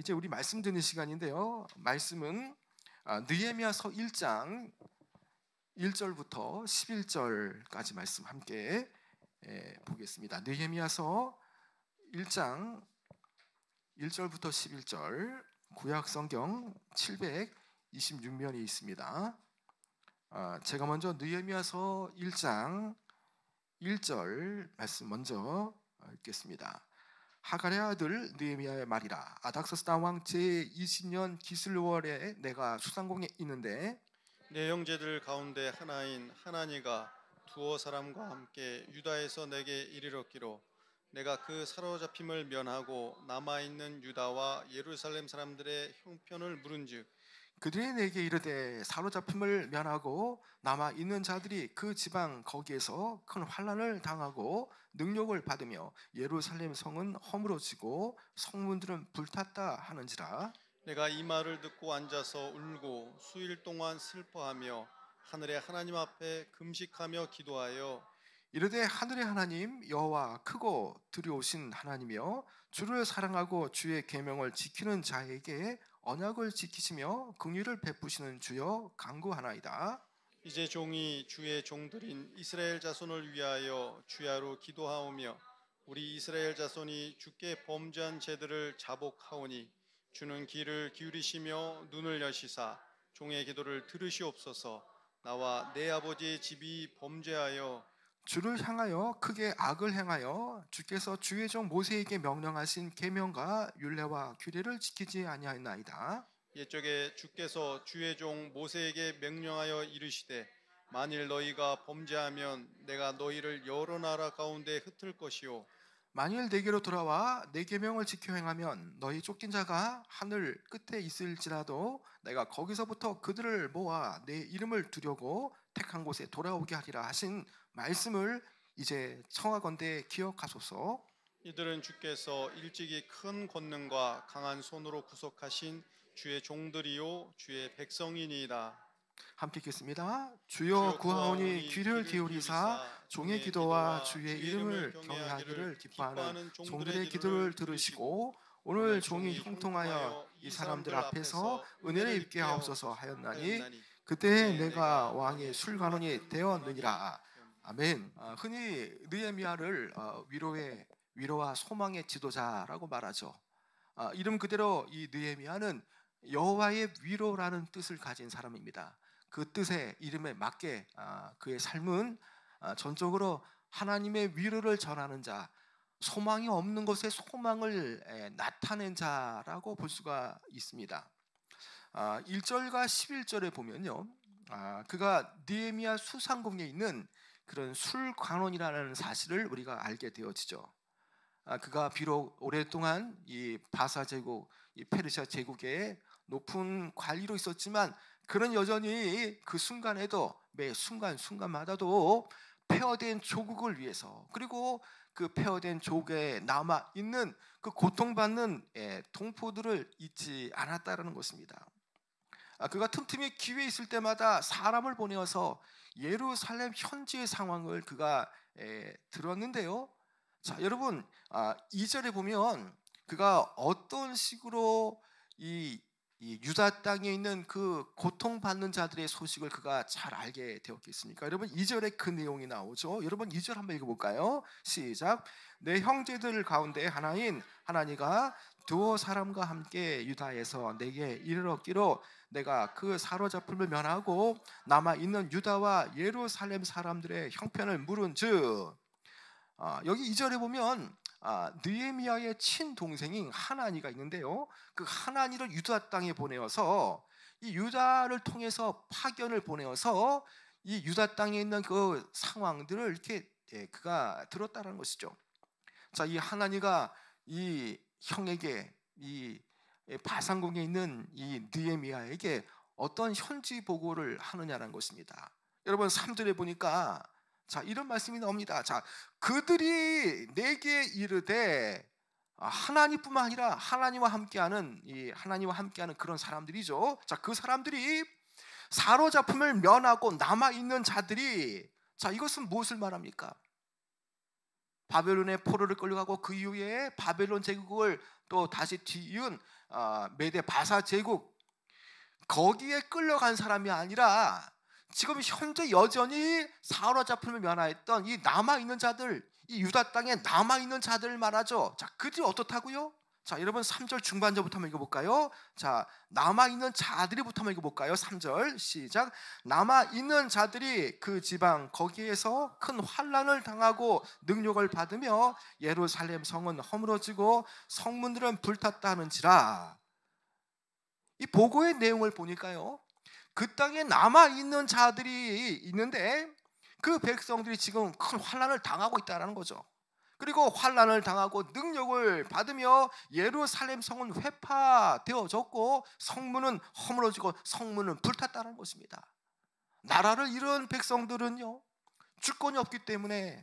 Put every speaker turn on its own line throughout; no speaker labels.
이제 우리 말씀 듣는 시간인데요. 말씀은 느헤미야서 1장 1절부터 11절까지 말씀 함께 보겠습니다. 느헤미야서 1장 1절부터 11절, 구약 성경 726면이 있습니다. 제가 먼저 느헤미야서 1장 1절 말씀 먼저 읽겠습니다. 하갈의 아들 느헤미야의 말이라. 아닥서스 왕 제20년 기슬월에 내가 수상공에 있는데
내 형제들 가운데 하나인 하나니가 두어 사람과 함께 유다에서 내게 이르렀기로 내가 그 사로잡힘을 면하고 남아있는 유다와 예루살렘 사람들의 형편을 물은즉
그들이 내게 이르되 사로잡힘을 면하고 남아 있는 자들이 그 지방 거기에서 큰 환난을 당하고 능욕을 받으며 예루살렘 성은 허물어지고 성문들은 불탔다 하는지라.
내가 이 말을 듣고 앉아서 울고 수일 동안 슬퍼하며 하늘의 하나님 앞에 금식하며 기도하여
이르되 하늘의 하나님 여호와 크고 두려우신 하나님이여 주를 사랑하고 주의 계명을 지키는 자에게 언약을 지키시며 긍휼을 베푸시는 주여 간구하나이다.
이제 종이 주의 종들인 이스라엘 자손을 위하여 주야로 기도하오며 우리 이스라엘 자손이 주께 범죄한 죄들을 자복하오니 주는 귀를 기울이시며 눈을 여시사 종의 기도를 들으시옵소서. 나와 내 아버지의 집이 범죄하여
주를 향하여 크게 악을 행하여 주께서 주의 종 모세에게 명령하신 계명과 율례와 규례를 지키지 아니하였나이다.
옛적에 주께서 주의 종 모세에게 명령하여 이르시되 만일 너희가 범죄하면 내가 너희를 여러 나라 가운데 흩을 것이요
만일 내게로 돌아와 내 계명을 지켜 행하면 너희 쫓긴 자가 하늘 끝에 있을지라도 내가 거기서부터 그들을 모아 내 이름을 두려고 택한 곳에 돌아오게 하리라 하신 말씀을 이제 청하건대 기억하소서.
이들은 주께서 일찍이 큰 권능과 강한 손으로 구속하신 주의 종들이요 주의 백성이니이다.
함께 읽겠습니다. 주여 구하오니 귀를 기울이사 종의 기도와 주의 이름을 경외하기를 기뻐하는 종들의 기도를 들으시고 오늘 종이 형통하여 이 사람들 앞에서 은혜를 입게 하옵소서 하였나니 그때 내가 왕의 술관원이 되었느니라. 아멘. 흔히 느헤미야를 위로와 소망의 지도자라고 말하죠. 이름 그대로 이 느헤미야는 여호와의 위로라는 뜻을 가진 사람입니다. 그 뜻의 이름에 맞게 그의 삶은 전적으로 하나님의 위로를 전하는 자, 소망이 없는 곳에 소망을 나타낸 자라고 볼 수가 있습니다. 1절과 11절에 보면요, 그가 느헤미야 수상궁에 있는 그런 술관원이라는 사실을 우리가 알게 되어지죠. 그가 비록 오랫동안 이 바사 제국, 이 페르시아 제국의 높은 관리로 있었지만 그는 여전히 그 순간에도 매 순간마다도 폐허된 조국을 위해서, 그리고 그 폐허된 조국에 남아 있는 그 고통받는 동포들을 잊지 않았다라는 것입니다. 그가 틈틈이 기회 있을 때마다 사람을 보내어서 예루살렘 현지의 상황을 그가 들었는데요. 자, 여러분, 2절에 보면 그가 어떤 식으로 이 유다 땅에 있는 그 고통받는 자들의 소식을 그가 잘 알게 되었겠습니까? 여러분, 2절에 그 내용이 나오죠. 여러분, 2절 한번 읽어볼까요? 시작. 내 형제들 가운데 하나인 하나니가 두어 사람과 함께 유다에서 내게 이르렀기로 내가 그 사로잡힘을 면하고 남아있는 유다와 예루살렘 사람들의 형편을 물은즉, 여기 2절에 보면 느헤미야의 친동생인 하나니가 있는데요. 그 하나니를 유다 땅에 보내어서 이 유다를 통해서 파견을 보내어서 이 유다 땅에 있는 그 상황들을 이렇게 그가 들었다는 것이죠. 자, 이 하나니가 이 형에게, 이 바산궁에 있는 이 느헤미야에게 어떤 현지 보고를 하느냐는 것입니다. 여러분, 3절에 보니까 자, 이런 말씀이 나옵니다. 자, 그들이 내게 이르되, 하나님뿐만 아니라 하나님과 함께하는 그런 사람들이죠. 자, 그 사람들이 사로잡힘을 면하고 남아 있는 자들이, 자, 이것은 무엇을 말합니까? 바벨론의 포로를 끌려가고 그 이후에 바벨론 제국을 또 다시 뒤이은 메대 바사 제국 거기에 끌려간 사람이 아니라 지금 현재 여전히 사로잡힘을 면하였던 이 남아있는 자들, 이 유다 땅에 남아있는 자들 말하죠. 자, 그들이 어떻다고요? 자, 여러분 3절 중반절부터 한번 읽어볼까요? 자, 남아있는 자들이부터 한번 읽어볼까요? 3절 시작. 남아있는 자들이 그 지방 거기에서 큰 환난을 당하고 능욕을 받으며 예루살렘 성은 허물어지고 성문들은 불탔다 하는지라. 이 보고의 내용을 보니까요, 그 땅에 남아있는 자들이 있는데 그 백성들이 지금 큰 환난을 당하고 있다는 거죠. 그리고 환난을 당하고 능력을 받으며 예루살렘 성은 회파되어졌고 성문은 허물어지고 성문은 불탔다는 것입니다. 나라를 잃은 백성들은요, 주권이 없기 때문에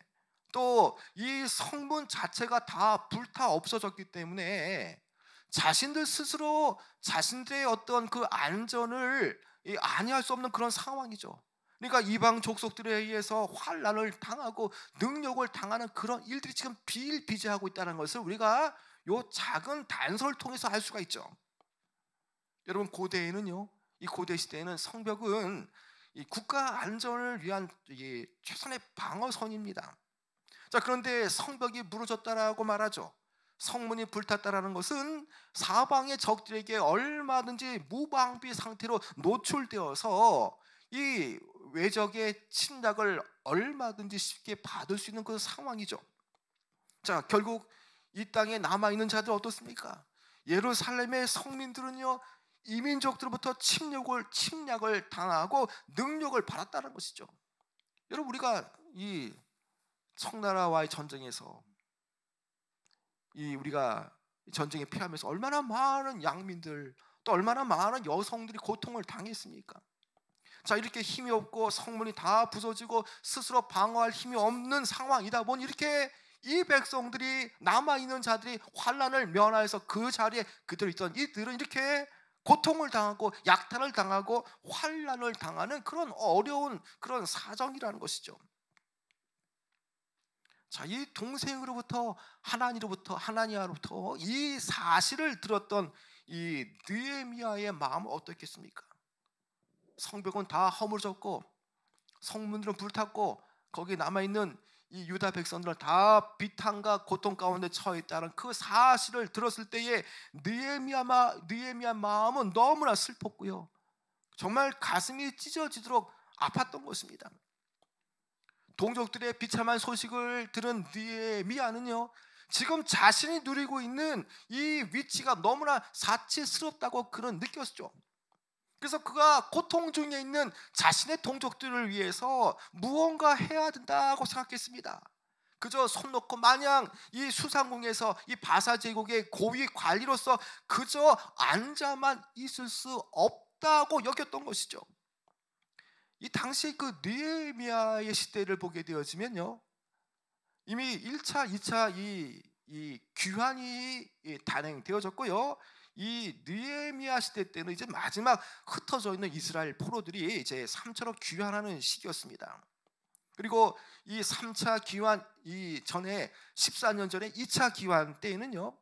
또 이 성문 자체가 다 불타 없어졌기 때문에 자신들 스스로 자신들의 어떤 그 안전을 안위할 수 없는 그런 상황이죠. 그러니까 이방 족속들에 의해서 환난을 당하고 능욕을 당하는 그런 일들이 지금 비일비재하고 있다는 것을 우리가 요 작은 단서를 통해서 알 수가 있죠. 여러분, 고대에는요, 이 고대 시대에는 성벽은 이 국가 안전을 위한 최선의 방어선입니다. 자, 그런데 성벽이 무너졌다라고 말하죠. 성문이 불탔다라는 것은 사방의 적들에게 얼마든지 무방비 상태로 노출되어서 이 외적의 침략을 얼마든지 쉽게 받을 수 있는 그 상황이죠. 자, 결국 이 땅에 남아있는 자들 어떻습니까? 예루살렘의 성민들은요, 이민족들로부터 침략을 당하고 능력을 받았다는 것이죠. 여러분, 우리가 이 청나라와의 전쟁에서 우리가 전쟁에 피하면서 얼마나 많은 양민들, 또 얼마나 많은 여성들이 고통을 당했습니까? 자, 이렇게 힘이 없고 성문이 다 부서지고 스스로 방어할 힘이 없는 상황이다 보니 이렇게 이 백성들이, 남아있는 자들이 환난을 면하여서 그 자리에 그대로 있던 이들은 이렇게 고통을 당하고 약탈을 당하고 환난을 당하는 그런 어려운 그런 사정이라는 것이죠. 자, 이 동생으로부터 하나니아로부터 이 사실을 들었던 이 느헤미야의 마음은 어떻겠습니까? 성벽은 다 허물어졌고 성문들은 불탔고 거기에 남아있는 이 유다 백성들은 다 비탄과 고통 가운데 처해 있다는 그 사실을 들었을 때에 느헤미야 마음은 너무나 슬펐고요, 정말 가슴이 찢어지도록 아팠던 것입니다. 동족들의 비참한 소식을 들은 느헤미야는요, 지금 자신이 누리고 있는 이 위치가 너무나 사치스럽다고 그는 느꼈죠. 그래서 그가 고통 중에 있는 자신의 동족들을 위해서 무언가 해야 된다고 생각했습니다. 그저 손 놓고 마냥 이 수상궁에서 이 바사 제국의 고위 관리로서 그저 앉아만 있을 수 없다고 여겼던 것이죠. 이 당시 그 느헤미야의 시대를 보게 되어지면요, 이미 1차, 2차 이 귀환이 단행되어졌고요, 이 느헤미야 시대 때는 이제 마지막 흩어져 있는 이스라엘 포로들이 이제 3차로 귀환하는 시기였습니다. 그리고 이 3차 귀환 전에 14년 전에 2차 귀환 때에는요,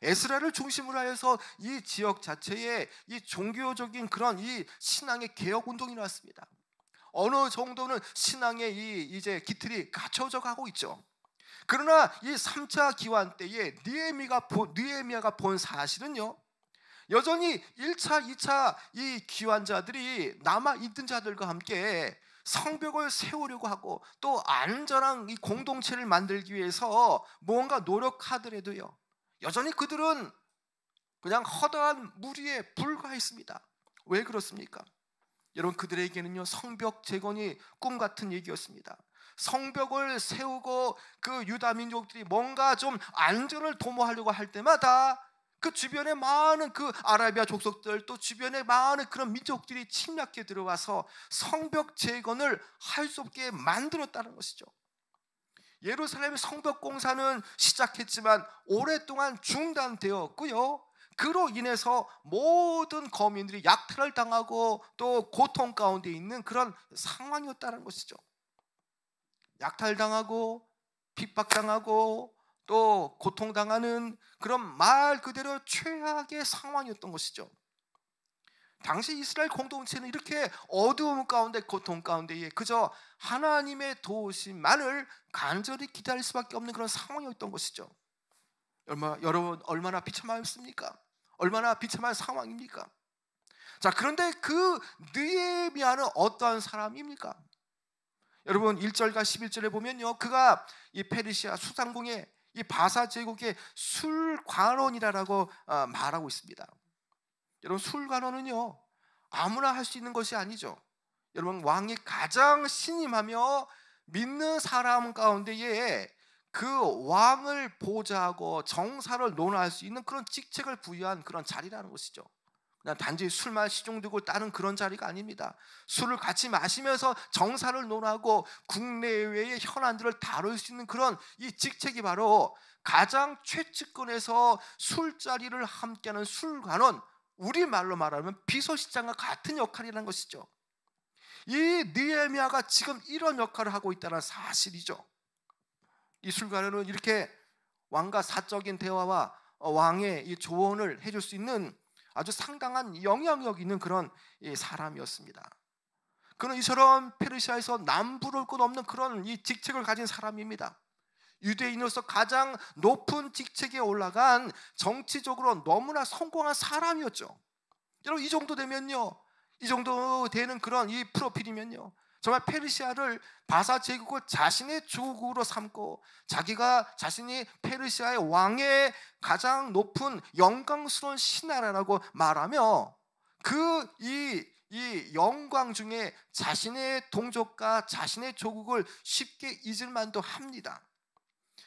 에스라를 중심으로 하여서 이 지역 자체에 이 종교적인 그런 이 신앙의 개혁 운동이 나왔습니다. 어느 정도는 신앙의 이제 기틀이 갖춰져 가고 있죠. 그러나 이 3차 기환 때에 느헤미야가 본 사실은요, 여전히 1차, 2차 이 기환자들이 남아있던 자들과 함께 성벽을 세우려고 하고 또 안전한 이 공동체를 만들기 위해서 뭔가 노력하더라도요, 여전히 그들은 그냥 허다한 무리에 불과했습니다. 왜 그렇습니까? 여러분, 그들에게는요, 성벽 재건이 꿈 같은 얘기였습니다. 성벽을 세우고 그 유다 민족들이 뭔가 좀 안전을 도모하려고 할 때마다 그 주변에 많은 그 아라비아 족속들, 또 주변에 많은 그런 민족들이 침략해 들어와서 성벽 재건을 할 수 없게 만들었다는 것이죠. 예루살렘 성벽 공사는 시작했지만 오랫동안 중단되었고요, 그로 인해서 모든 거민들이 약탈을 당하고 또 고통 가운데 있는 그런 상황이었다는 것이죠. 약탈당하고 핍박당하고 또 고통당하는 그런 말 그대로 최악의 상황이었던 것이죠. 당시 이스라엘 공동체는 이렇게 어두움 가운데 고통 가운데에 그저 하나님의 도우심만을 간절히 기다릴 수밖에 없는 그런 상황이었던 것이죠. 여러분 얼마나 비참하였습니까? 얼마나 비참한 상황입니까? 자, 그런데 그 느헤미야는 어떠한 사람입니까? 여러분 1절과 11절에 보면요, 그가 이 페르시아 수상궁의 이 바사 제국의 술관원이라고 말하고 있습니다. 여러분 술관원은요 아무나 할 수 있는 것이 아니죠. 여러분 왕이 가장 신임하며 믿는 사람 가운데에 그 왕을 보좌하고 정사를 논할 수 있는 그런 직책을 부여한 그런 자리라는 것이죠. 그냥 단지 술만 시중되고 따는 그런 자리가 아닙니다. 술을 같이 마시면서 정사를 논하고 국내외의 현안들을 다룰 수 있는 그런 이 직책이 바로 가장 최측근에서 술자리를 함께하는 술관원, 우리말로 말하면 비서실장과 같은 역할이라는 것이죠. 이 느헤미야가 지금 이런 역할을 하고 있다는 사실이죠. 이 술관원은 이렇게 왕과 사적인 대화와 왕의 이 조언을 해줄 수 있는 아주 상당한 영향력 있는 그런 사람이었습니다. 그는 이처럼 페르시아에서 남부를 것 없는 그런 이 직책을 가진 사람입니다. 유대인으로서 가장 높은 직책에 올라간 정치적으로 너무나 성공한 사람이었죠. 여러분 이 정도 되면요, 이 정도 되는 그런 이 프로필이면요, 정말 페르시아를 바사 제국을 자신의 조국으로 삼고 자기가 자신이 페르시아의 왕의 가장 높은 영광스러운 신하라고 말하며 그 이 영광 중에 자신의 동족과 자신의 조국을 쉽게 잊을 만도 합니다.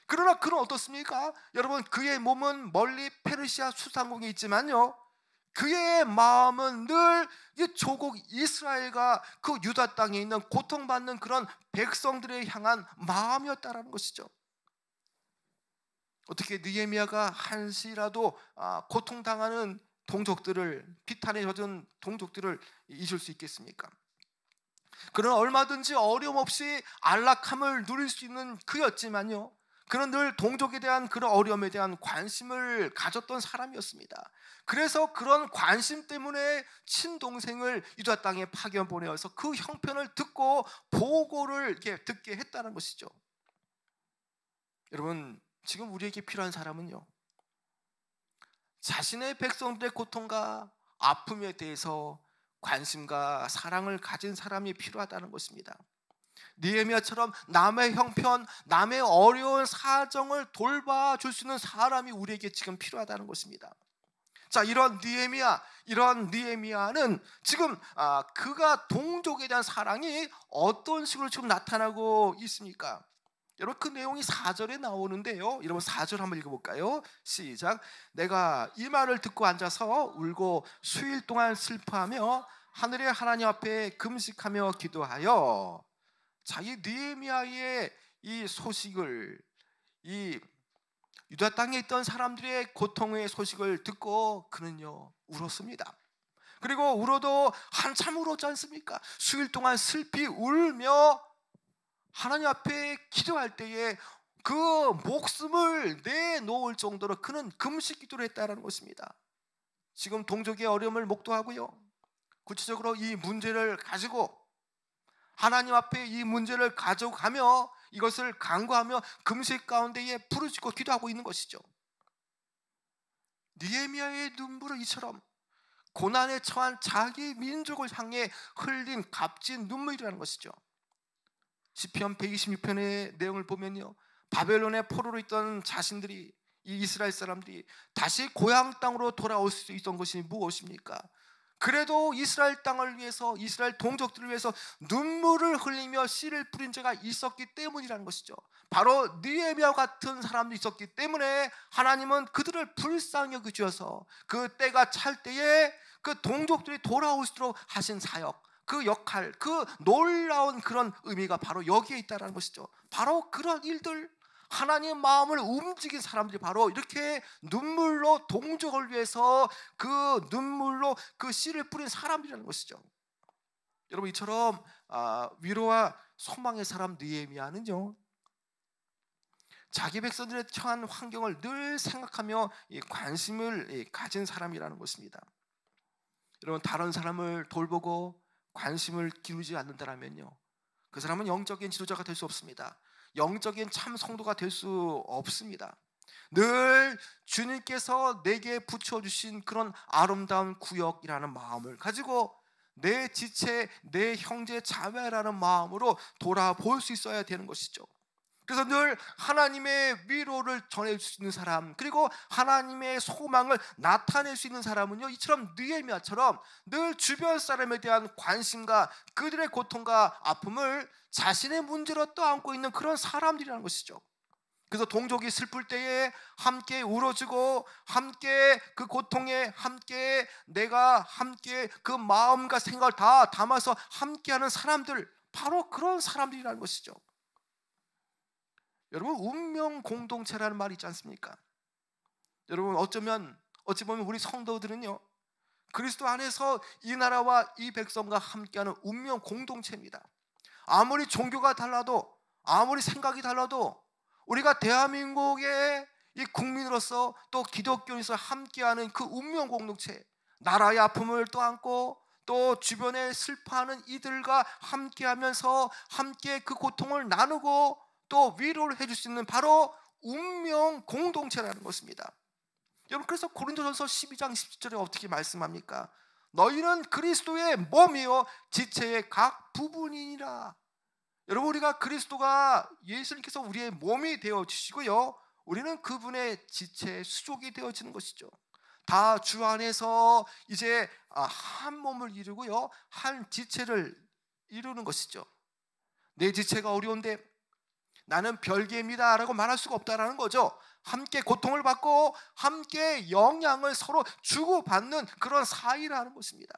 그러나 그는 어떻습니까? 여러분 그의 몸은 멀리 페르시아 수상궁에 있지만요, 그의 마음은 늘 이 조국 이스라엘과 그 유다 땅에 있는 고통받는 그런 백성들에 향한 마음이었다라는 것이죠. 어떻게 느헤미야가 한시라도 고통당하는 동족들을, 비탄에 젖은 동족들을 잊을 수 있겠습니까? 그는 얼마든지 어려움 없이 안락함을 누릴 수 있는 그였지만요, 그는 늘 동족에 대한 그런 어려움에 대한 관심을 가졌던 사람이었습니다. 그래서 그런 관심 때문에 친동생을 유다 땅에 파견 보내어서 그 형편을 듣고 보고를 이렇게 듣게 했다는 것이죠. 여러분 지금 우리에게 필요한 사람은요, 자신의 백성들의 고통과 아픔에 대해서 관심과 사랑을 가진 사람이 필요하다는 것입니다. 느헤미야처럼 남의 형편, 남의 어려운 사정을 돌봐줄 수 있는 사람이 우리에게 지금 필요하다는 것입니다. 자, 이런 느헤미야는 지금 그가 동족에 대한 사랑이 어떤 식으로 지금 나타나고 있습니까? 여러분 그 내용이 4절에 나오는데요, 여러분 4절 한번 읽어볼까요? 시작. 내가 이 말을 듣고 앉아서 울고 수일 동안 슬퍼하며 하늘의 하나님 앞에 금식하며 기도하여. 자, 이 느헤미야의 이 소식을, 이 유다 땅에 있던 사람들의 고통의 소식을 듣고 그는요 울었습니다. 그리고 울어도 한참 울었지 않습니까? 수일 동안 슬피 울며 하나님 앞에 기도할 때에 그 목숨을 내놓을 정도로 그는 금식 기도를 했다는 것입니다. 지금 동족의 어려움을 목도하고요, 구체적으로 이 문제를 가지고 하나님 앞에 이 문제를 가져가며 이것을 간구하며 금식 가운데에 부르짖고 기도하고 있는 것이죠. 느헤미야의 눈물은 이처럼 고난에 처한 자기 민족을 향해 흘린 값진 눈물이라는 것이죠. 시편 126편의 내용을 보면요, 바벨론의 포로로 있던 자신들이, 이 이스라엘 사람들이 다시 고향 땅으로 돌아올 수 있던 것이 무엇입니까? 그래도 이스라엘 땅을 위해서, 이스라엘 동족들을 위해서 눈물을 흘리며 씨를 뿌린 자가 있었기 때문이라는 것이죠. 바로 느헤미야 같은 사람도 있었기 때문에 하나님은 그들을 불쌍히 여기셔서 그 때가 찰 때에 그 동족들이 돌아올 수 있도록 하신 사역, 그 역할, 그 놀라운 그런 의미가 바로 여기에 있다는 것이죠. 바로 그런 일들, 하나님의 마음을 움직인 사람들이 바로 이렇게 눈물로 동족을 위해서 그 눈물로 그 씨를 뿌린 사람들이라는 것이죠. 여러분 이처럼 위로와 소망의 사람 느헤미야는요, 자기 백성들의 처한 환경을 늘 생각하며 관심을 가진 사람이라는 것입니다. 여러분, 다른 사람을 돌보고 관심을 기울이지 않는다면요, 그 사람은 영적인 지도자가 될 수 없습니다. 영적인 참 성도가 될 수 없습니다. 늘 주님께서 내게 붙여주신 그런 아름다운 구역이라는 마음을 가지고 내 지체, 내 형제 자매라는 마음으로 돌아볼 수 있어야 되는 것이죠. 그래서 늘 하나님의 위로를 전할 수 있는 사람, 그리고 하나님의 소망을 나타낼 수 있는 사람은요, 이처럼 느헤미야처럼 늘 주변 사람에 대한 관심과 그들의 고통과 아픔을 자신의 문제로 떠안고 있는 그런 사람들이라는 것이죠. 그래서 동족이 슬플 때에 함께 울어주고, 함께 그 고통에 함께 내가 함께 그 마음과 생각을 다 담아서 함께하는 사람들, 바로 그런 사람들이라는 것이죠. 여러분, 운명 공동체라는 말이 있지 않습니까? 여러분, 어찌 보면 우리 성도들은요, 그리스도 안에서 이 나라와 이 백성과 함께하는 운명 공동체입니다. 아무리 종교가 달라도, 아무리 생각이 달라도 우리가 대한민국의 이 국민으로서, 또 기독교인으로서 함께하는 그 운명 공동체, 나라의 아픔을 또 안고 또 주변에 슬퍼하는 이들과 함께하면서 함께 그 고통을 나누고 또 위로를 해줄 수 있는 바로 운명 공동체라는 것입니다. 여러분, 그래서 고린도전서 12장 17절에 어떻게 말씀합니까? 너희는 그리스도의 몸이요 지체의 각 부분이니라. 여러분, 우리가 그리스도가, 예수님께서 우리의 몸이 되어주시고요, 우리는 그분의 지체의 수족이 되어지는 것이죠. 다 주 안에서 이제 한 몸을 이루고요, 한 지체를 이루는 것이죠. 내 지체가 어려운데 나는 별개입니다 라고 말할 수가 없다라는 거죠. 함께 고통을 받고 함께 영향을 서로 주고받는 그런 사이라는 것입니다.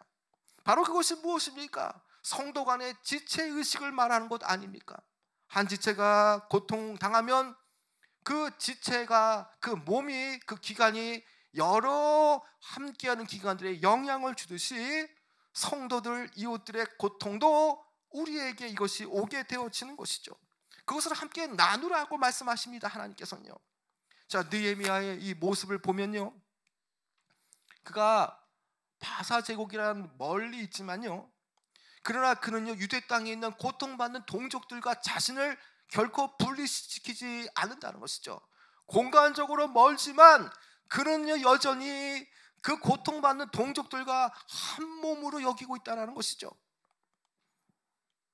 바로 그것이 무엇입니까? 성도 간의 지체의식을 말하는 것 아닙니까? 한 지체가 고통당하면 그 지체가, 그 몸이, 그 기관이 여러 함께하는 기관들에 영향을 주듯이 성도들, 이웃들의 고통도 우리에게 이것이 오게 되어지는 것이죠. 그것을 함께 나누라고 말씀하십니다, 하나님께서는요. 자, 느헤미야의 이 모습을 보면요, 그가 바사 제국이라는 멀리 있지만요, 그러나 그는요, 유대 땅에 있는 고통받는 동족들과 자신을 결코 분리시키지 않는다는 것이죠. 공간적으로 멀지만 그는요, 여전히 그 고통받는 동족들과 한 몸으로 여기고 있다는 것이죠.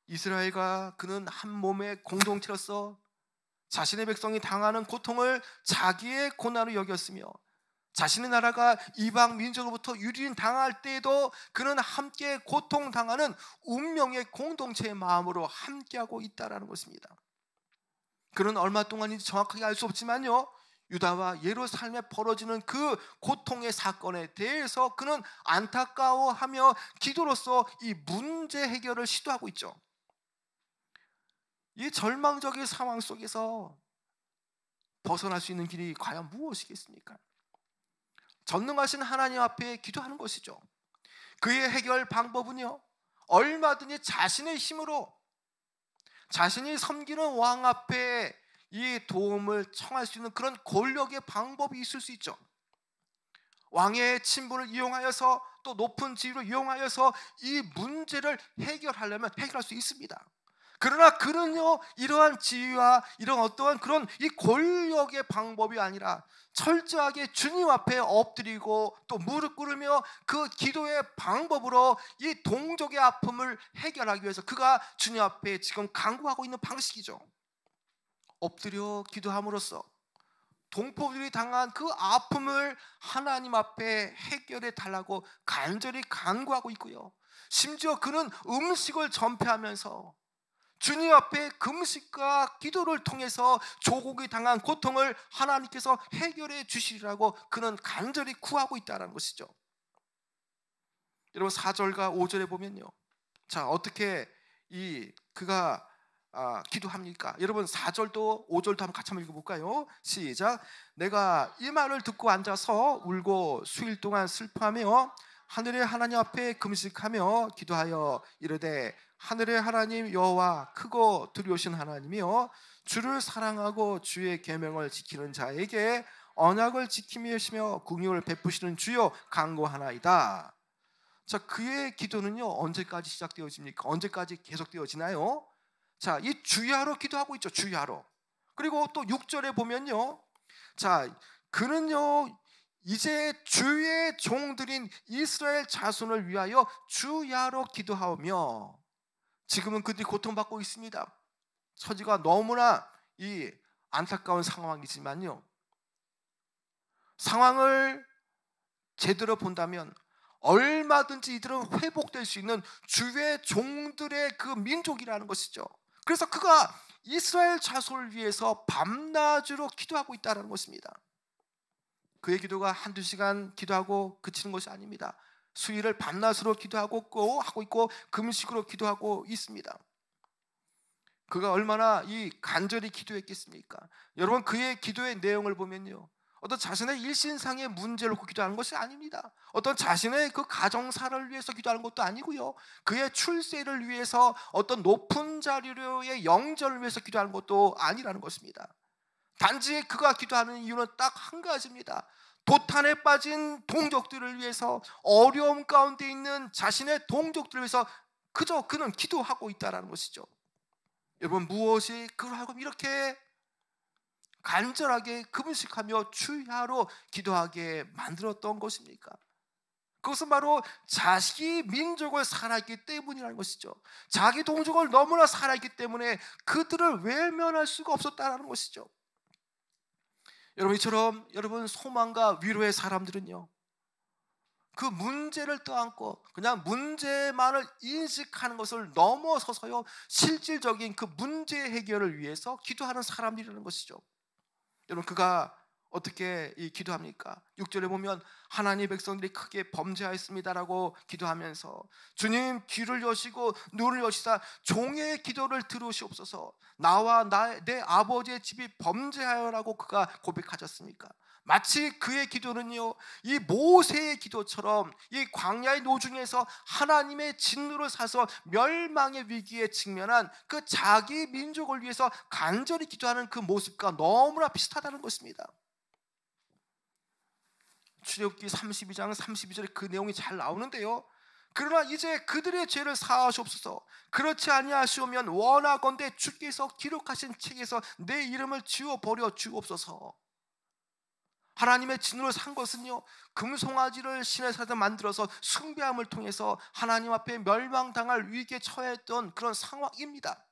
이스라엘과 그는 한 몸의 공동체로서 자신의 백성이 당하는 고통을 자기의 고난으로 여겼으며, 자신의 나라가 이방 민족으로부터 유린 당할 때에도 그는 함께 고통당하는 운명의 공동체의 마음으로 함께하고 있다는 것입니다. 그는 얼마 동안인지 정확하게 알 수 없지만요, 유다와 예루살렘에 벌어지는 그 고통의 사건에 대해서 그는 안타까워하며 기도로서 이 문제 해결을 시도하고 있죠. 이 절망적인 상황 속에서 벗어날 수 있는 길이 과연 무엇이겠습니까? 전능하신 하나님 앞에 기도하는 것이죠. 그의 해결 방법은요, 얼마든지 자신의 힘으로 자신이 섬기는 왕 앞에 이 도움을 청할 수 있는 그런 권력의 방법이 있을 수 있죠. 왕의 친분을 이용하여서, 또 높은 지위를 이용하여서 이 문제를 해결하려면 해결할 수 있습니다. 그러나 그는요, 이러한 지위와 이런 어떠한 그런 이 권력의 방법이 아니라 철저하게 주님 앞에 엎드리고 또 무릎 꿇으며 그 기도의 방법으로 이 동족의 아픔을 해결하기 위해서 그가 주님 앞에 지금 간구하고 있는 방식이죠. 엎드려 기도함으로써 동포들이 당한 그 아픔을 하나님 앞에 해결해 달라고 간절히 간구하고 있고요, 심지어 그는 음식을 전폐하면서 주님 앞에 금식과 기도를 통해서 조국이 당한 고통을 하나님께서 해결해 주시리라고 그는 간절히 구하고 있다는 것이죠. 여러분, 4절과 5절에 보면요, 자, 어떻게 그가 기도합니까? 여러분, 4절도 5절도 한번 같이 한번 읽어볼까요? 시작. 내가 이 말을 듣고 앉아서 울고 수일 동안 슬퍼하며 하늘의 하나님 앞에 금식하며 기도하여 이르되 하늘의 하나님 여호와 크고 두려우신 하나님이여 주를 사랑하고 주의 계명을 지키는 자에게 언약을 지키시며 긍휼을 베푸시는 주여 간구하나이다. 자, 그의 기도는요 언제까지 시작되어집니까? 언제까지 계속되어지나요? 자, 이 주야로 기도하고 있죠. 주야로. 그리고 또 6절에 보면요, 자, 그는요 이제 주의 종들인 이스라엘 자손을 위하여 주야로 기도하며, 지금은 그들이 고통받고 있습니다. 처지가 너무나 이 안타까운 상황이지만요, 상황을 제대로 본다면 얼마든지 이들은 회복될 수 있는 주의 종들의 그 민족이라는 것이죠. 그래서 그가 이스라엘 자손을 위해서 밤낮으로 기도하고 있다는 것입니다. 그의 기도가 한두 시간 기도하고 그치는 것이 아닙니다. 수일을 밤낮으로 기도하고 있고 금식으로 기도하고 있습니다. 그가 얼마나 이 간절히 기도했겠습니까? 여러분, 그의 기도의 내용을 보면요, 어떤 자신의 일신상의 문제를 놓고 기도하는 것이 아닙니다. 어떤 자신의 그 가정사를 위해서 기도하는 것도 아니고요, 그의 출세를 위해서 어떤 높은 자리로의 영전을 위해서 기도하는 것도 아니라는 것입니다. 단지 그가 기도하는 이유는 딱 한 가지입니다. 도탄에 빠진 동족들을 위해서, 어려움 가운데 있는 자신의 동족들을 위해서 그저 그는 기도하고 있다는 것이죠. 여러분, 무엇이 그를 하고 이렇게 간절하게 금식하며 주야로 기도하게 만들었던 것입니까? 그것은 바로 자기 민족을 사랑했기 때문이라는 것이죠. 자기 동족을 너무나 사랑했기 때문에 그들을 외면할 수가 없었다는 것이죠. 여러분, 이처럼 여러분 소망과 위로의 사람들은요, 그 문제를 떠안고 그냥 문제만을 인식하는 것을 넘어서서요, 실질적인 그 문제 해결을 위해서 기도하는 사람들이라는 것이죠. 여러분, 그가 어떻게 기도합니까? 6절에 보면 하나님 백성들이 크게 범죄하였습니다라고 기도하면서 주님 귀를 여시고 눈을 여시사 종의 기도를 들으시옵소서, 나와 내 아버지의 집이 범죄하여라고 그가 고백하셨습니까? 마치 그의 기도는요, 이 모세의 기도처럼 이 광야의 노중에서 하나님의 진노를 사서 멸망의 위기에 직면한 그 자기 민족을 위해서 간절히 기도하는 그 모습과 너무나 비슷하다는 것입니다. 출애굽기 32장 32절에 그 내용이 잘 나오는데요, 그러나 이제 그들의 죄를 사하시옵소서, 그렇지 아니하시오면 원하건대 주께서 기록하신 책에서 내 이름을 지워버려 주옵소서. 하나님의 진노를 산 것은요, 금송아지를 신의 사자 만들어서 숭배함을 통해서 하나님 앞에 멸망당할 위기에 처했던 그런 상황입니다.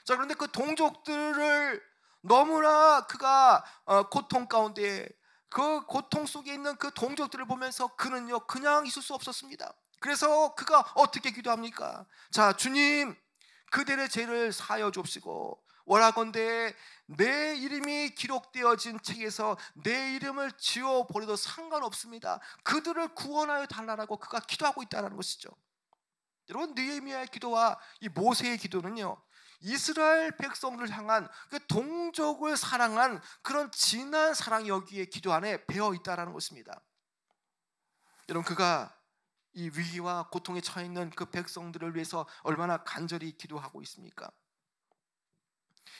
자, 그런데 그 동족들을 너무나 그가 고통 가운데, 그 고통 속에 있는 그 동족들을 보면서 그는요 그냥 있을 수 없었습니다. 그래서 그가 어떻게 기도합니까? 자, 주님 그들의 죄를 사하여 주옵시고 원하건대 내 이름이 기록되어진 책에서 내 이름을 지워버려도 상관없습니다. 그들을 구원하여 달라고 그가 기도하고 있다는 것이죠. 여러분, 느헤미야의 기도와 이 모세의 기도는요, 이스라엘 백성들을 향한 그 동족을 사랑한 그런 진한 사랑이 여기에 기도 안에 배어 있다는 것입니다. 여러분, 그가 이 위기와 고통에 처해 있는 그 백성들을 위해서 얼마나 간절히 기도하고 있습니까?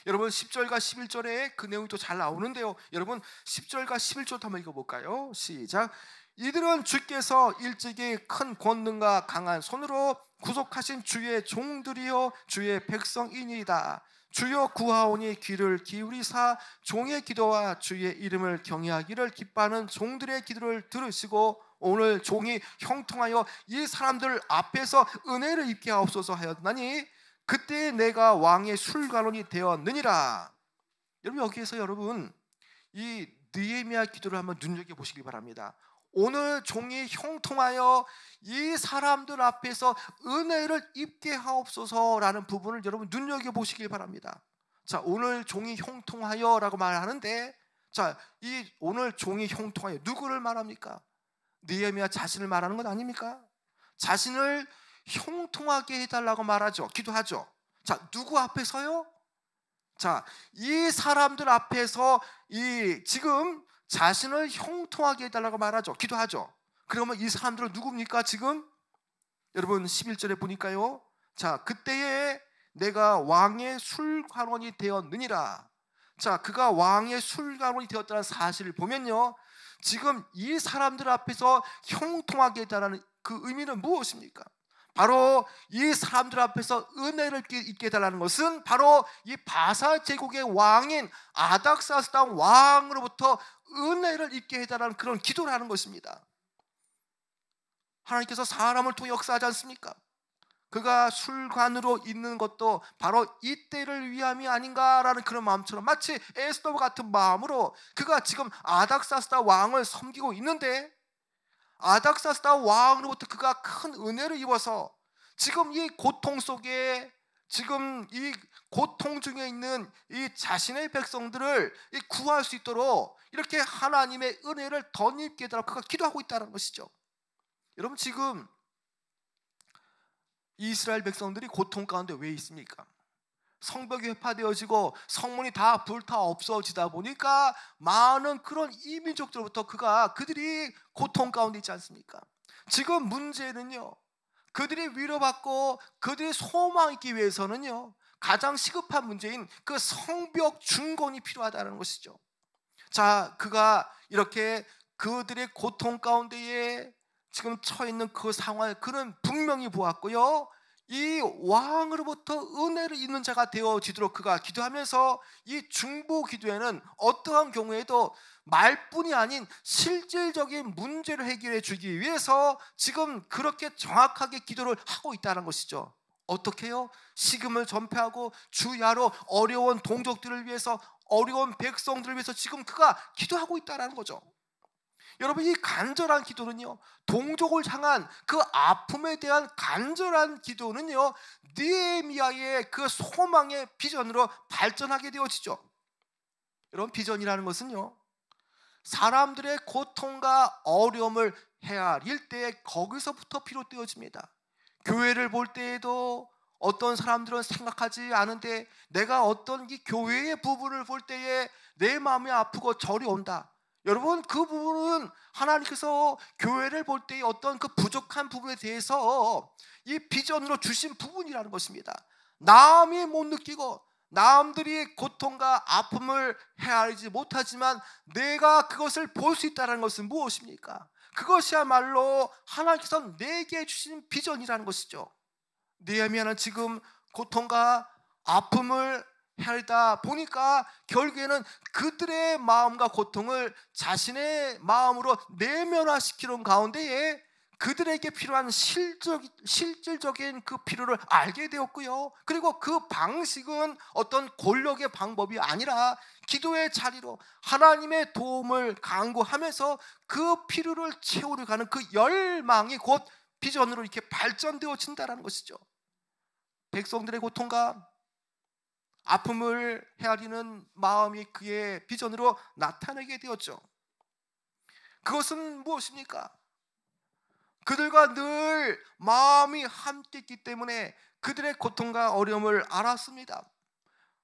여러분, 10절과 11절에 그 내용이 또 잘 나오는데요, 여러분 10절과 11절 한번 읽어볼까요? 시작. 이들은 주께서 일찍이 큰 권능과 강한 손으로 구속하신 주의 종들이요 주의 백성이니이다. 주여 구하오니 귀를 기울이사 종의 기도와 주의 이름을 경외하기를 기뻐하는 종들의 기도를 들으시고 오늘 종이 형통하여 이 사람들 앞에서 은혜를 입게 하옵소서 하였나니 그때 내가 왕의 술관원이 되었느니라. 여러분, 여기에서 여러분 이 느헤미야 기도를 한번 눈여겨보시기 바랍니다. 오늘 종이 형통하여 이 사람들 앞에서 은혜를 입게 하옵소서라는 부분을 여러분 눈여겨보시길 바랍니다. 자, 오늘 종이 형통하여 라고 말하는데, 자, 이 오늘 종이 형통하여 누구를 말합니까? 느헤미야 자신을 말하는 것 아닙니까? 자신을 형통하게 해달라고 말하죠. 기도하죠. 자, 누구 앞에서요? 자, 이 사람들 앞에서 이 지금 자신을 형통하게 해달라고 말하죠. 기도하죠. 그러면 이 사람들은 누굽니까? 지금 여러분 11절에 보니까요, 자, 그때에 내가 왕의 술관원이 되었느니라. 자, 그가 왕의 술관원이 되었다는 사실을 보면요, 지금 이 사람들 앞에서 형통하게 해달라는 그 의미는 무엇입니까? 바로 이 사람들 앞에서 은혜를 입게 해달라는 것은 바로 이 바사 제국의 왕인 아닥사스다 왕으로부터 은혜를 입게 해달라는 그런 기도를 하는 것입니다. 하나님께서 사람을 통해 역사하지 않습니까? 그가 술관으로 있는 것도 바로 이때를 위함이 아닌가라는 그런 마음처럼, 마치 에스더와 같은 마음으로 그가 지금 아닥사스다 왕을 섬기고 있는데, 아닥사스다 왕으로부터 그가 큰 은혜를 입어서 지금 이 고통 속에, 지금 이 고통 중에 있는 이 자신의 백성들을 구할 수 있도록 이렇게 하나님의 은혜를 덧입게 해달라고 그가 기도하고 있다는 것이죠. 여러분, 지금 이스라엘 백성들이 고통 가운데 왜 있습니까? 성벽이 회파되어지고 성문이 다 불타 없어지다 보니까 많은 그런 이민족들로부터 그들이 고통 가운데 있지 않습니까? 지금 문제는요, 그들이 위로받고 그들이 소망 있기 위해서는요, 가장 시급한 문제인 그 성벽 중건이 필요하다는 것이죠. 자, 그가 이렇게 그들의 고통 가운데에 지금 처해 있는 그 상황을 그는 분명히 보았고요, 이 왕으로부터 은혜를 입는 자가 되어지도록 그가 기도하면서 이 중보 기도에는 어떠한 경우에도 말뿐이 아닌 실질적인 문제를 해결해 주기 위해서 지금 그렇게 정확하게 기도를 하고 있다는 것이죠. 어떻게 해요? 식음을 전폐하고 주야로 어려운 동족들을 위해서, 어려운 백성들을 위해서 지금 그가 기도하고 있다는 거죠. 여러분, 이 간절한 기도는요, 동족을 향한 그 아픔에 대한 간절한 기도는요, 느헤미야의 그 소망의 비전으로 발전하게 되어지죠. 여러분, 비전이라는 것은요, 사람들의 고통과 어려움을 헤아릴 때 거기서부터 비롯되어집니다. 교회를 볼 때에도 어떤 사람들은 생각하지 않은데 내가 어떤 이 교회의 부분을 볼 때에 내 마음이 아프고 절이 온다. 여러분, 그 부분은 하나님께서 교회를 볼 때의 어떤 그 부족한 부분에 대해서 이 비전으로 주신 부분이라는 것입니다. 남이 못 느끼고 남들이 고통과 아픔을 헤아리지 못하지만 내가 그것을 볼 수 있다는 것은 무엇입니까? 그것이야말로 하나님께서 내게 주신 비전이라는 것이죠. 느헤미야는 지금 고통과 아픔을 헤아리다 보니까 결국에는 그들의 마음과 고통을 자신의 마음으로 내면화시키는 가운데에 그들에게 필요한 실질적인 그 필요를 알게 되었고요, 그리고 그 방식은 어떤 권력의 방법이 아니라 기도의 자리로 하나님의 도움을 간구하면서 그 필요를 채우려 가는 그 열망이 곧 비전으로 이렇게 발전되어진다는 것이죠. 백성들의 고통과 아픔을 헤아리는 마음이 그의 비전으로 나타나게 되었죠. 그것은 무엇입니까? 그들과 늘 마음이 함께 있기 때문에 그들의 고통과 어려움을 알았습니다.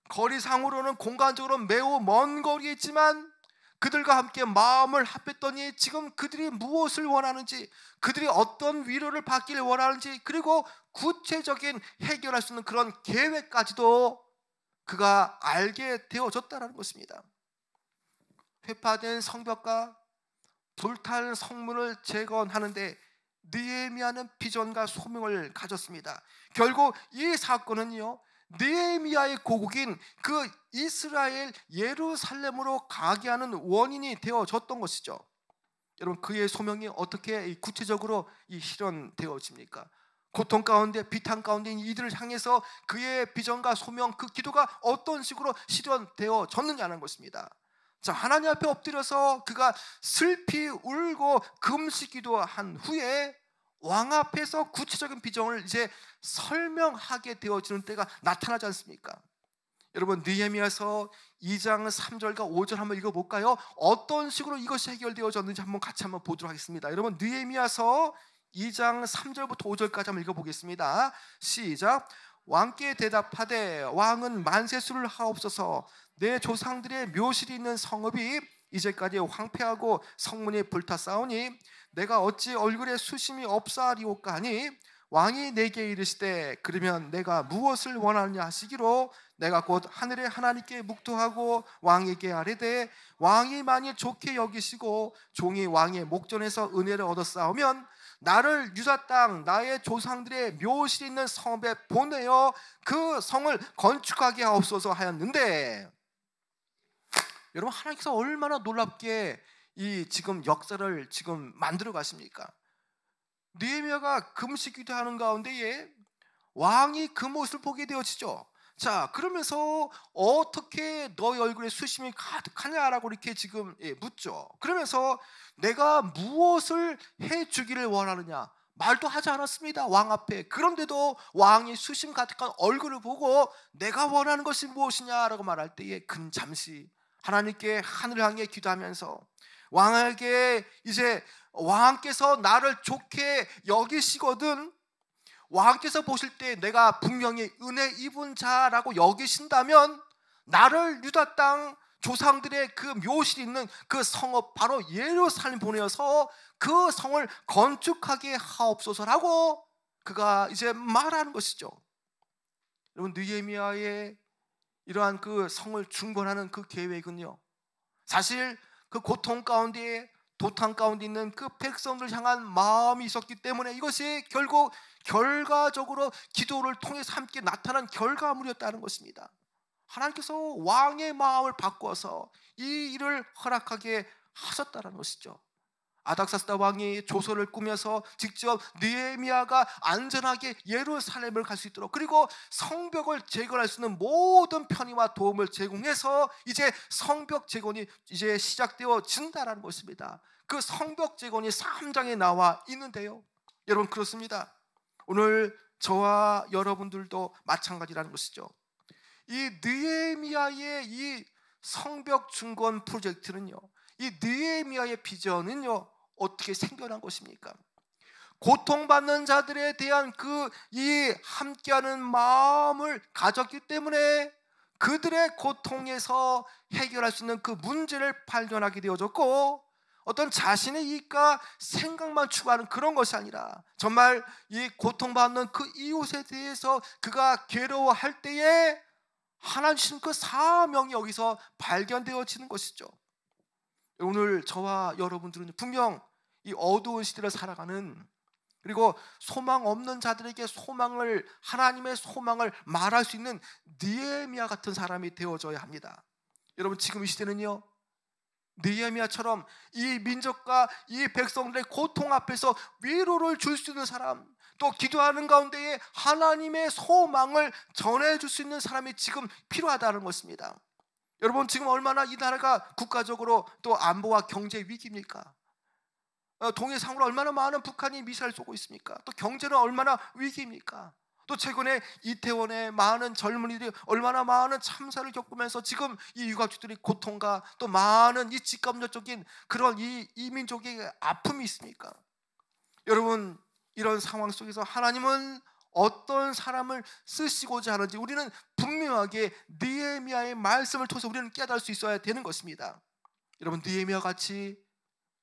거리상으로는 공간적으로 매우 먼 거리에 있지만 그들과 함께 마음을 합했더니 지금 그들이 무엇을 원하는지, 그들이 어떤 위로를 받기를 원하는지, 그리고 구체적인 해결할 수 있는 그런 계획까지도 그가 알게 되어졌다는 것입니다. 회파된 성벽과 불탈 성문을 재건하는데 느헤미야는 비전과 소명을 가졌습니다. 결국 이 사건은요, 느헤미야의 고국인 그 이스라엘 예루살렘으로 가게 하는 원인이 되어졌던 것이죠. 여러분, 그의 소명이 어떻게 구체적으로 실현되어집니까? 고통 가운데, 비탄 가운데 이들을 향해서 그의 비전과 소명, 그 기도가 어떤 식으로 실현되어졌느냐는 것입니다. 자, 하나님 앞에 엎드려서 그가 슬피 울고 금식 기도한 후에 왕 앞에서 구체적인 비전을 이제 설명하게 되어지는 때가 나타나지 않습니까? 여러분, 느헤미야서 2장 3절과 5절 한번 읽어볼까요? 어떤 식으로 이것이 해결되어졌는지 같이 한번 보도록 하겠습니다. 여러분, 느헤미야서 2장 3절부터 5절까지 한번 읽어보겠습니다. 시작. 왕께 대답하되 왕은 만세수를 하옵소서. 내 조상들의 묘실이 있는 성읍이 이제까지 황폐하고 성문이 불타싸우니 내가 어찌 얼굴에 수심이 없사리오까 하니 왕이 내게 이르시되 그러면 내가 무엇을 원하느냐 하시기로 내가 곧 하늘의 하나님께 묵도하고 왕에게 아뢰되 왕이 만일 좋게 여기시고 종이 왕의 목전에서 은혜를 얻었사오면 나를 유다 땅 나의 조상들의 묘실이 있는 성읍에 보내어 그 성을 건축하게 하옵소서 하였는데, 여러분 하나님께서 얼마나 놀랍게 이 지금 역사를 지금 만들어 가십니까? 느헤미야가 금식 기도하는 가운데에 왕이 그 모습을 보게 되어지죠. 자, 그러면서 어떻게 너의 얼굴에 수심이 가득하냐라고 이렇게 지금 묻죠. 그러면서 내가 무엇을 해주기를 원하느냐 말도 하지 않았습니다, 왕 앞에. 그런데도 왕이 수심 가득한 얼굴을 보고 내가 원하는 것이 무엇이냐라고 말할 때에 근 잠시 하나님께 하늘을 향해 기도하면서 왕에게 이제 왕께서 나를 좋게 여기시거든, 왕께서 보실 때 내가 분명히 은혜 입은 자라고 여기신다면 나를 유다 땅 조상들의 그 묘실이 있는 그 성읍 바로 예루살렘 보내어서 그 성을 건축하게 하옵소서라고 그가 이제 말하는 것이죠. 여러분, 느헤미야의 이러한 그 성을 중건하는 그 계획은요, 사실 그 고통 가운데 도탄 가운데 있는 그 백성들 향한 마음이 있었기 때문에 이것이 결국 결과적으로 기도를 통해서 함께 나타난 결과물이었다는 것입니다. 하나님께서 왕의 마음을 바꿔서 이 일을 허락하게 하셨다는 것이죠. 아닥사스다 왕이 조서를 꾸며서 직접 느헤미야가 안전하게 예루살렘을 갈 수 있도록, 그리고 성벽을 재건할 수 있는 모든 편의와 도움을 제공해서 이제 성벽 재건이 이제 시작되어진다는 것입니다. 그 성벽 재건이 3장에 나와 있는데요, 여러분 그렇습니다. 오늘 저와 여러분들도 마찬가지라는 것이죠. 이 느헤미야의 이 성벽 중건 프로젝트는요, 이 느헤미야의 비전은요 어떻게 생겨난 것입니까? 고통받는 자들에 대한 그 이 함께하는 마음을 가졌기 때문에 그들의 고통에서 해결할 수 있는 그 문제를 발견하게 되어졌고, 어떤 자신의 이익과 생각만 추구하는 그런 것이 아니라 정말 이 고통받는 그 이웃에 대해서 그가 괴로워할 때에 하나님 주신 그 사명이 여기서 발견되어지는 것이죠. 오늘 저와 여러분들은 분명 이 어두운 시대를 살아가는, 그리고 소망 없는 자들에게 소망을, 하나님의 소망을 말할 수 있는 느헤미야 같은 사람이 되어져야 합니다. 여러분 지금 이 시대는요, 느헤미야처럼 이 민족과 이 백성들의 고통 앞에서 위로를 줄 수 있는 사람, 또 기도하는 가운데에 하나님의 소망을 전해줄 수 있는 사람이 지금 필요하다는 것입니다. 여러분 지금 얼마나 이 나라가 국가적으로 또 안보와 경제 위기입니까? 동해상으로 얼마나 많은 북한이 미사일 쏘고 있습니까? 또 경제는 얼마나 위기입니까? 또 최근에 이태원의 많은 젊은이들이 얼마나 많은 참사를 겪으면서 지금 이 유가족들이 고통과 또 많은 이 직감적인 그런 이 민족의 아픔이 있습니까? 여러분 이런 상황 속에서 하나님은 어떤 사람을 쓰시고자 하는지 우리는 분명하게 느헤미야의 말씀을 통해서 우리는 깨달을 수 있어야 되는 것입니다. 여러분 느헤미야 같이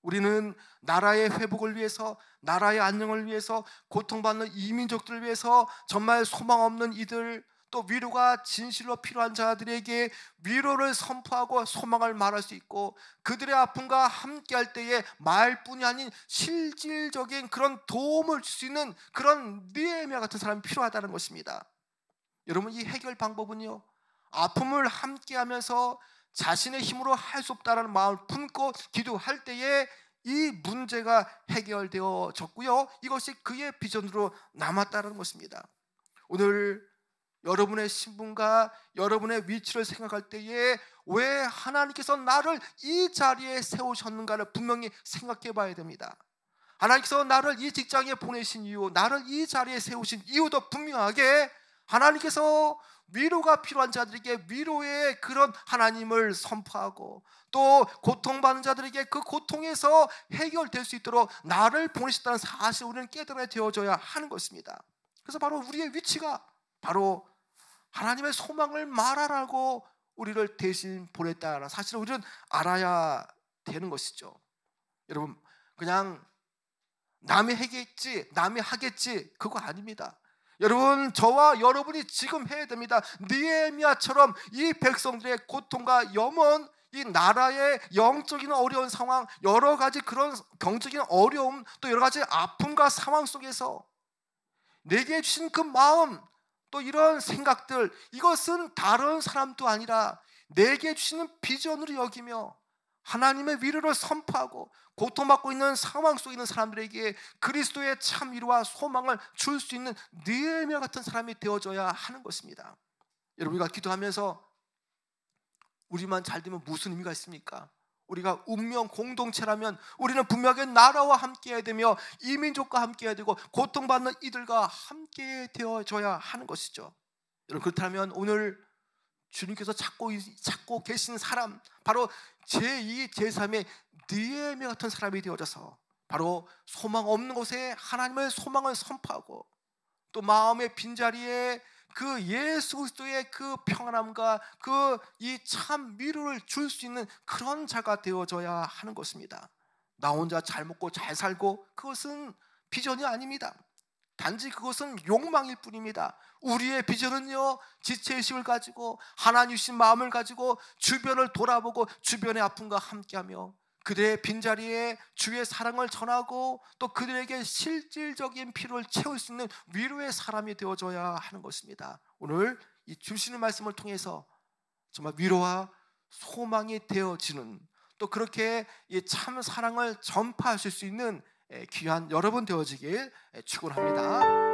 우리는 나라의 회복을 위해서, 나라의 안녕을 위해서, 고통받는 이민족들을 위해서 정말 소망 없는 이들, 또 위로가 진실로 필요한 자들에게 위로를 선포하고 소망을 말할 수 있고, 그들의 아픔과 함께할 때에 말뿐이 아닌 실질적인 그런 도움을 줄 수 있는 그런 느헤미야 같은 사람이 필요하다는 것입니다. 여러분 이 해결 방법은요, 아픔을 함께하면서 자신의 힘으로 할 수 없다는 마음을 품고 기도할 때에 이 문제가 해결되어졌고요, 이것이 그의 비전으로 남았다는 것입니다. 오늘 여러분의 신분과 여러분의 위치를 생각할 때에 왜 하나님께서 나를 이 자리에 세우셨는가를 분명히 생각해 봐야 됩니다. 하나님께서 나를 이 직장에 보내신 이유, 나를 이 자리에 세우신 이유도 분명하게 하나님께서 위로가 필요한 자들에게 위로의 그런 하나님을 선포하고, 또 고통받는 자들에게 그 고통에서 해결될 수 있도록 나를 보내셨다는 사실을 우리는 깨달아 되어져야 하는 것입니다. 그래서 바로 우리의 위치가 바로 하나님의 소망을 말하라고 우리를 대신 보냈다는 사실을 우리는 알아야 되는 것이죠. 여러분 그냥 남이 하겠지, 남이 하겠지, 그거 아닙니다. 여러분, 저와 여러분이 지금 해야 됩니다. 느헤미야처럼 이 백성들의 고통과 염원, 이 나라의 영적인 어려운 상황, 여러 가지 그런 경적인 어려움, 또 여러 가지 아픔과 상황 속에서 내게 주신 그 마음, 또 이런 생각들, 이것은 다른 사람도 아니라 내게 주시는 비전으로 여기며 하나님의 위로를 선포하고 고통받고 있는 상황 속에 있는 사람들에게 그리스도의 참 위로와 소망을 줄 수 있는 느헤미야 같은 사람이 되어줘야 하는 것입니다. 여러분, 우리가 기도하면서 우리만 잘 되면 무슨 의미가 있습니까? 우리가 운명 공동체라면 우리는 분명히 나라와 함께해야 되며 이민족과 함께해야 되고 고통받는 이들과 함께 되어줘야 하는 것이죠. 여러분, 그렇다면 오늘 주님께서 찾고 계신 사람, 바로 제2, 제3의 느헤미야 같은 사람이 되어져서 바로 소망 없는 곳에 하나님의 소망을 선포하고 또 마음의 빈자리에 그 예수 그리스도의 그 평안함과 그 이 참 위로를 줄 수 있는 그런 자가 되어져야 하는 것입니다. 나 혼자 잘 먹고 잘 살고 그것은 비전이 아닙니다. 단지 그것은 욕망일 뿐입니다. 우리의 비전은요, 지체의식을 가지고 하나님 주신 마음을 가지고 주변을 돌아보고 주변의 아픔과 함께하며 그들의 빈자리에 주의 사랑을 전하고 또 그들에게 실질적인 필요를 채울 수 있는 위로의 사람이 되어줘야 하는 것입니다. 오늘 이 주시는 말씀을 통해서 정말 위로와 소망이 되어지는, 또 그렇게 이 참 사랑을 전파하실 수 있는 귀한 여러분 되어지길 축원합니다.